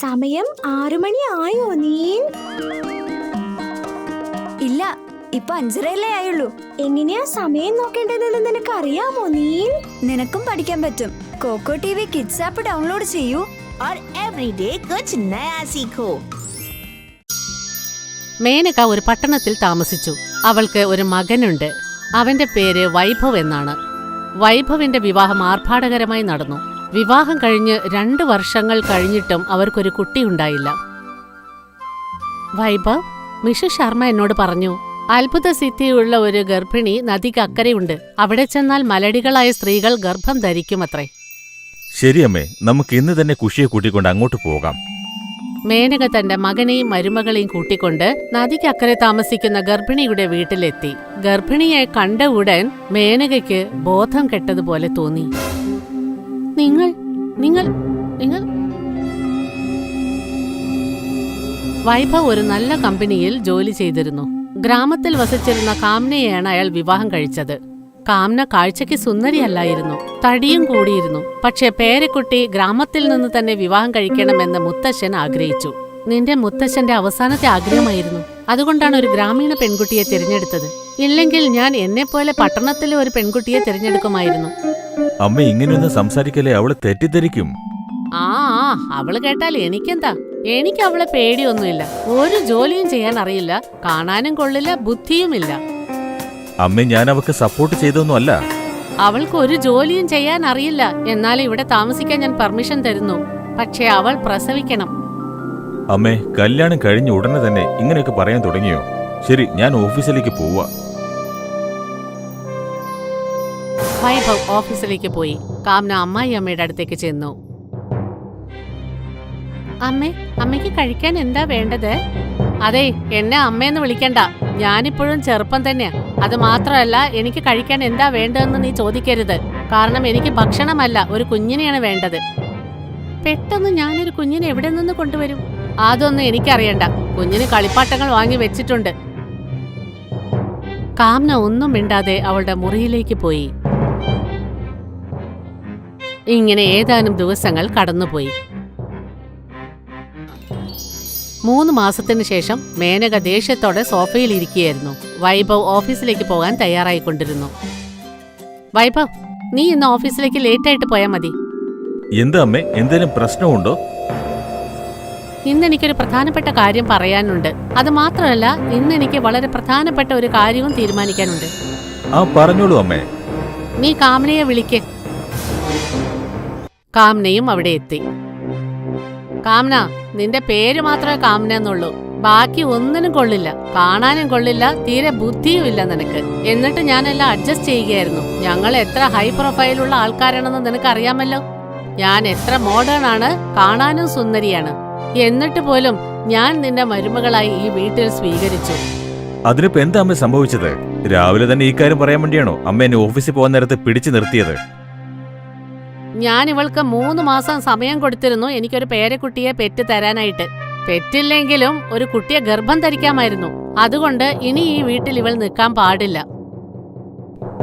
സമയം 6 മണി ആയോ നീൽ? ഇല്ല, ഇപ്പൊ 5:30 ആയുള്ളൂ. എങ്ങനെയാ സമയം നോക്കേണ്ടതെന്ന് നിനക്ക് അറിയാമോ നീൽ? നിനക്കും പഠിക്കാൻ പറ്റും. Koko TV kids app download ചെയ്യൂ. और एवरीडे कुछ नया सीखो. മേനക ഒരു പട്ടണത്തിൽ താമസിച്ചു. അവൾക്ക് ഒരു മകനുണ്ട്. അവന്റെ പേര് വൈഭവ് എന്നാണ്. വൈഭവിന്റെ വിവാഹം ആർഭാടകരമായി നടന്നു. വിവാഹം കഴിഞ്ഞ് 2 വർഷങ്ങൾ കഴിഞ്ഞിട്ടും അവർക്കൊരു കുട്ടിയുണ്ടായില്ല. വൈഭവ്, മിഷു ശർമ്മ എന്നോട് പറഞ്ഞു, അത്ഭുത സിദ്ധിയുള്ള ഒരു ഗർഭിണി നദിക്കക്കരെയുണ്ട്. അവിടെ ചെന്നാൽ മലടികളായ സ്ത്രീകൾ ഗർഭം ധരിക്കുമത്രേ. ശരി അമ്മേ, നമുക്ക് ഇന്ന് തന്നെ കുഷിയെ കൂട്ടിക്കൊണ്ട് അങ്ങോട്ട് പോകാം. മേനക തന്റെ മകനെയും മരുമകളെയും കൂട്ടിക്കൊണ്ട് നദിക്കക്കരെ താമസിക്കുന്ന ഗർഭിണിയുടെ വീട്ടിലെത്തി. ഗർഭിണിയെ കണ്ട ഉടൻ മേനകയ്ക്ക് ബോധം കെട്ടതുപോലെ തോന്നി. നിങ്ങൾ നിങ്ങൾ നിങ്ങൾ വൈഭവ് ഒരു നല്ല കമ്പനിയിൽ ജോലി ചെയ്തിരുന്നു. ഗ്രാമത്തിൽ വസിച്ചിരുന്ന കാംനയെയാണ് അയാൾ വിവാഹം കഴിച്ചത്. കാംന കാഴ്ചയ്ക്ക് സുന്ദരിയല്ലായിരുന്നു, തടിയും കൂടിയിരുന്നു. പക്ഷെ പേരക്കുട്ടി ഗ്രാമത്തിൽ നിന്ന് തന്നെ വിവാഹം കഴിക്കണമെന്ന് മുത്തശ്ശൻ ആഗ്രഹിച്ചു. നിന്റെ മുത്തശ്ശന്റെ അവസാനത്തെ ആഗ്രഹമായിരുന്നു. അതുകൊണ്ടാണ് ഒരു ഗ്രാമീണ പെൺകുട്ടിയെ തിരഞ്ഞെടുത്തത്. ഇല്ലെങ്കിൽ ഞാൻ എന്നെപ്പോലെ പട്ടണത്തിലെ ഒരു പെൺകുട്ടിയെ തിരഞ്ഞെടുക്കുമായിരുന്നു. അമ്മ ഇങ്ങനെയൊന്നും സംസാരിക്കലേ, അവള് തെറ്റിദ്ധരിക്കും. ആ അവള് കേട്ടാൽ എനിക്കെന്താ? എനിക്ക് അവളെ പേടിയൊന്നുമില്ല. ഒരു ജോലിയും ചെയ്യാൻ അറിയില്ല, കാണാനും കൊള്ളില്ല, ബുദ്ധിയുമില്ല. അമ്മ, ഞാൻ അവക്ക് സപ്പോർട്ട് ചെയ്തൊന്നും അല്ല. അവൾക്ക് ഒരു ജോലിയും ചെയ്യാൻ അറിയില്ല. എന്നാൽ ഇവിടെ താമസിക്കാൻ ഞാൻ പെർമിഷൻ തരുന്നു. പക്ഷെ അവൾ പ്രസവിക്കണം. അമ്മേ, കല്യാണം കഴിഞ്ഞ ഉടനെ തന്നെ ഇങ്ങനെയൊക്കെ പറയാൻ തുടങ്ങിയോ? ശരി, ഞാൻ ഓഫീസിലേക്ക് പോവാ. വൈഭവ് ഓഫീസിലേക്ക് പോയി. കാംന അമ്മായി അമ്മയുടെ അടുത്തേക്ക് ചെന്നു. അമ്മയ്ക്ക് കഴിക്കാൻ എന്താ വേണ്ടത്? അതെ, എന്നെ അമ്മയെന്ന് വിളിക്കണ്ട. ഞാനിപ്പോഴും ചെറുപ്പം തന്നെയാ. അത് മാത്രമല്ല, എനിക്ക് കഴിക്കാൻ എന്താ വേണ്ടതെന്ന് നീ ചോദിക്കരുത്. കാരണം എനിക്ക് ഭക്ഷണമല്ല, ഒരു കുഞ്ഞിനെയാണ് വേണ്ടത്. പെട്ടെന്ന് ഞാനൊരു കുഞ്ഞിനെ എവിടെ നിന്ന് കൊണ്ടുവരും? അതൊന്നും എനിക്കറിയണ്ട. കുഞ്ഞിന് കളിപ്പാട്ടങ്ങൾ വാങ്ങി വെച്ചിട്ടുണ്ട്. കാംന ഒന്നും മിണ്ടാതെ അവളുടെ മുറിയിലേക്ക് പോയി. ഇങ്ങനെ ഏതാനും ദിവസങ്ങൾ കടന്നുപോയി. 3 മാസത്തിന് ശേഷം മേനക ദേഷ്യത്തോടെ സോഫയിൽ ഇരിക്കുകയായിരുന്നു. വൈഭവ് ഓഫീസിലേക്ക് പോകാൻ തയ്യാറായിക്കൊണ്ടിരുന്നു. വൈഭവ്, നീ ഇന്ന് ഓഫീസിലേക്ക് ലേറ്റായിട്ട് പോയാൽ മതി. എന്താ അമ്മേ, എന്തെങ്കിലും പ്രശ്നമുണ്ടോ? ഇന്നെനിക്കൊരു പ്രധാനപ്പെട്ട കാര്യം പറയാനുണ്ട്. അത് മാത്രമല്ല, ഇന്നെനിക്ക് വളരെ പ്രധാനപ്പെട്ട ഒരു കാര്യവും തീരുമാനിക്കാനുണ്ട്. പറഞ്ഞോളൂ അമ്മേ. നീ കാംനയെ വിളിക്ക്. കാംനയും അവിടെ എത്തി. കാംന, നിന്റെ പേര് മാത്രമേ കാംന എന്നുള്ളൂ. ബാക്കി ഒന്നിനും കൊള്ളില്ല, കാണാനും കൊള്ളില്ല, തീരെ ബുദ്ധിയുമില്ല നിനക്ക്. എന്നിട്ട് ഞാനെല്ലാം അഡ്ജസ്റ്റ് ചെയ്യുകയായിരുന്നു. ഞങ്ങൾ എത്ര ഹൈ പ്രൊഫൈലുള്ള ആൾക്കാരാണെന്ന് നിനക്ക് അറിയാമല്ലോ. ഞാൻ എത്ര മോഡേൺ ആണ്, കാണാനും സുന്ദരിയാണ്. എന്നിട്ട് പോലും ഞാൻ നിന്റെ മരുമകളായി ഈ വീട്ടിൽ സ്വീകരിച്ചു. അതിനിപ്പോ എന്താ അമ്മ സംഭവിച്ചത്? രാവിലെ തന്നെ ഈ കാര്യം പറയാൻ വേണ്ടിയാണോ അമ്മ എന്നെ ഓഫീസിൽ പോകാൻ നേരത്ത് പിടിച്ചു നിർത്തിയത്? ഞാൻ ഇവൾക്ക് 3 മാസം സമയം കൊടുത്തിരുന്നു എനിക്കൊരു പേരക്കുട്ടിയെ പെറ്റ് തരാനായിട്ട്. പെറ്റില്ലെങ്കിലും ഒരു കുട്ടിയെ ഗർഭം ധരിക്കാമായിരുന്നു. അതുകൊണ്ട് ഇനി ഈ വീട്ടിൽ ഇവൾ നിൽക്കാൻ പാടില്ല.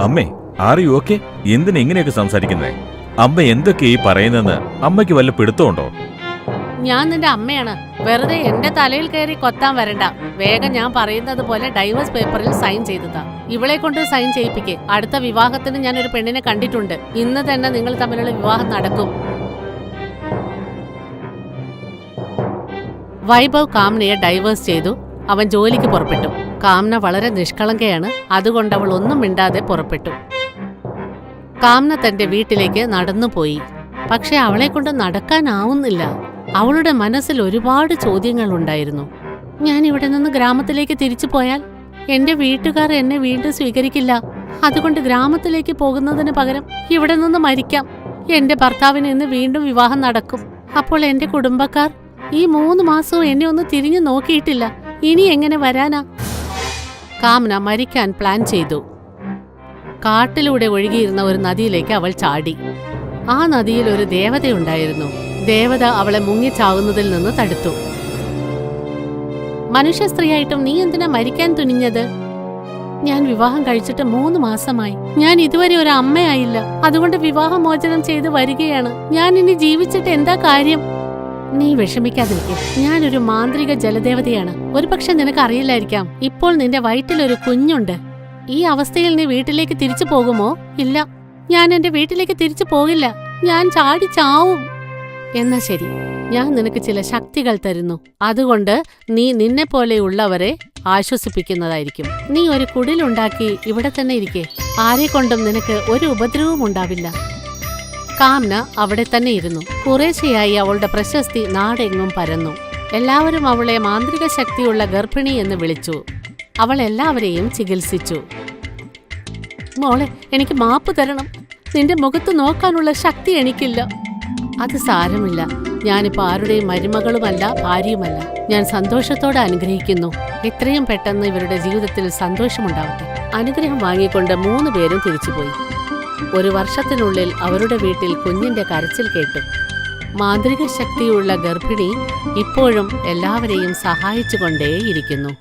അമ്മേ, ആർ യു ഓക്കേ? എന്തിനാ ഇങ്ങനെയൊക്കെ സംസാരിക്കുന്നേ? അമ്മ എന്തൊക്കെയാ ഈ പറയുന്നെന്ന് അമ്മയ്ക്ക് വല്ല പിടുത്തമുണ്ടോ? ഞാൻ നിന്റെ അമ്മയാണ്. വെറുതെ എന്റെ തലയിൽ കയറി കൊത്താൻ വരണ്ട. വേഗം ഞാൻ പറയുന്നത് പോലെ ഡൈവേഴ്സ് പേപ്പറിൽ സൈൻ ചെയ്തതാ. ഇവളെ കൊണ്ട് സൈൻ ചെയ്യിപ്പിക്കേ. അടുത്ത വിവാഹത്തിന് ഞാൻ ഒരു പെണ്ണിനെ കണ്ടിട്ടുണ്ട്. ഇന്ന് തന്നെ നിങ്ങൾ തമ്മിലുള്ള വിവാഹം നടക്കും. വൈഭവ് കാംനയെ ഡൈവേഴ്സ് ചെയ്തു. അവൻ ജോലിക്ക് പുറപ്പെട്ടു. കാംന വളരെ നിഷ്കളങ്കയാണ്. അതുകൊണ്ട് അവൾ ഒന്നും മിണ്ടാതെ പുറപ്പെട്ടു. കാംന തന്റെ വീട്ടിലേക്ക് നടന്നുപോയി. പക്ഷെ അവളെ കൊണ്ട് നടക്കാനാവുന്നില്ല. അവളുടെ മനസ്സിൽ ഒരുപാട് ചോദ്യങ്ങൾ ഉണ്ടായിരുന്നു. ഞാൻ ഇവിടെ നിന്ന് ഗ്രാമത്തിലേക്ക് തിരിച്ചു പോയാൽ എന്റെ വീട്ടുകാർ എന്നെ വീണ്ടും സ്വീകരിക്കില്ല. അതുകൊണ്ട് ഗ്രാമത്തിലേക്ക് പോകുന്നതിന് പകരം ഇവിടെ നിന്ന് മരിക്കാം. എന്റെ ഭർത്താവിന് ഇന്ന് വീണ്ടും വിവാഹം നടക്കും. അപ്പോൾ എന്റെ കുടുംബക്കാർ ഈ 3 മാസവും എന്നെ ഒന്ന് തിരിഞ്ഞു നോക്കിയിട്ടില്ല. ഇനി എങ്ങനെ വരാനാ? കാംന മരിക്കാൻ പ്ലാൻ ചെയ്തു. കാട്ടിലൂടെ ഒഴുകിയിരുന്ന ഒരു നദിയിലേക്ക് അവൾ ചാടി. ആ നദിയിൽ ഒരു ദേവതയുണ്ടായിരുന്നു. ദേവത അവളെ മുങ്ങിച്ചാവുന്നതിൽ നിന്ന് തടുത്തു. മനുഷ്യ സ്ത്രീയായിട്ടും നീ എന്തിനാ മരിക്കാൻ തുനിഞ്ഞത്? ഞാൻ വിവാഹം കഴിച്ചിട്ട് 3 മാസമായി. ഞാൻ ഇതുവരെ ഒരു അമ്മയായില്ല. അതുകൊണ്ട് വിവാഹമോചനം ചെയ്ത് വരികയാണ്. ഞാൻ ഇനി ജീവിച്ചിട്ട് എന്താ കാര്യം? നീ വിഷമിക്കാതിരിക്കെ. ഞാനൊരു മാന്ത്രിക ജലദേവതയാണ്. ഒരുപക്ഷെ നിനക്ക് അറിയില്ലായിരിക്കാം, ഇപ്പോൾ നിന്റെ വയറ്റിലൊരു കുഞ്ഞുണ്ട്. ഈ അവസ്ഥയിൽ നീ വീട്ടിലേക്ക് തിരിച്ചു പോകുമോ? ഇല്ല, ഞാൻ എന്റെ വീട്ടിലേക്ക് തിരിച്ചു പോകില്ല. ഞാൻ ചാടി ചാവും. എന്നാ ശരി, ഞാൻ നിനക്ക് ചില ശക്തികൾ തരുന്നു. അതുകൊണ്ട് നീ നിന്നെ പോലെയുള്ളവരെ ആശ്വസിപ്പിക്കുന്നതായിരിക്കും. നീ ഒരു കുടിലുണ്ടാക്കി ഇവിടെ തന്നെ ഇരിക്കെ. ആരെക്കൊണ്ടും നിനക്ക് ഒരു ഉപദ്രവവും ഉണ്ടാവില്ല. കാംന അവിടെ തന്നെ ഇരുന്നു. കുറേശ്ശെയായി അവളുടെ പ്രശസ്തി നാടെങ്ങും പരന്നു. എല്ലാവരും അവളെ മാന്ത്രിക ശക്തിയുള്ള ഗർഭിണി എന്ന് വിളിച്ചു. അവൾ എല്ലാവരെയും ചികിത്സിച്ചു. മോളെ, എനിക്ക് മാപ്പ് തരണം. നിന്റെ മുഖത്ത് നോക്കാനുള്ള ശക്തി എനിക്കില്ല. അത് സാരമില്ല. ഞാനിപ്പോ ആരുടെയും മരുമകളുമല്ല, ഭാര്യയുമല്ല. ഞാൻ സന്തോഷത്തോടെ അനുഗ്രഹിക്കുന്നു. എത്രയും പെട്ടെന്ന് ഇവരുടെ ജീവിതത്തിൽ സന്തോഷമുണ്ടാവട്ടെ. അനുഗ്രഹം വാങ്ങിക്കൊണ്ട് 3 പേരും തിരിച്ചുപോയി. 1 വർഷത്തിനുള്ളിൽ അവരുടെ വീട്ടിൽ കുഞ്ഞിന്റെ കരച്ചിൽ കേട്ടു. മാന്ത്രിക ശക്തിയുള്ള ഗർഭിണി ഇപ്പോഴും എല്ലാവരെയും സഹായിച്ചുകൊണ്ടേയിരിക്കുന്നു.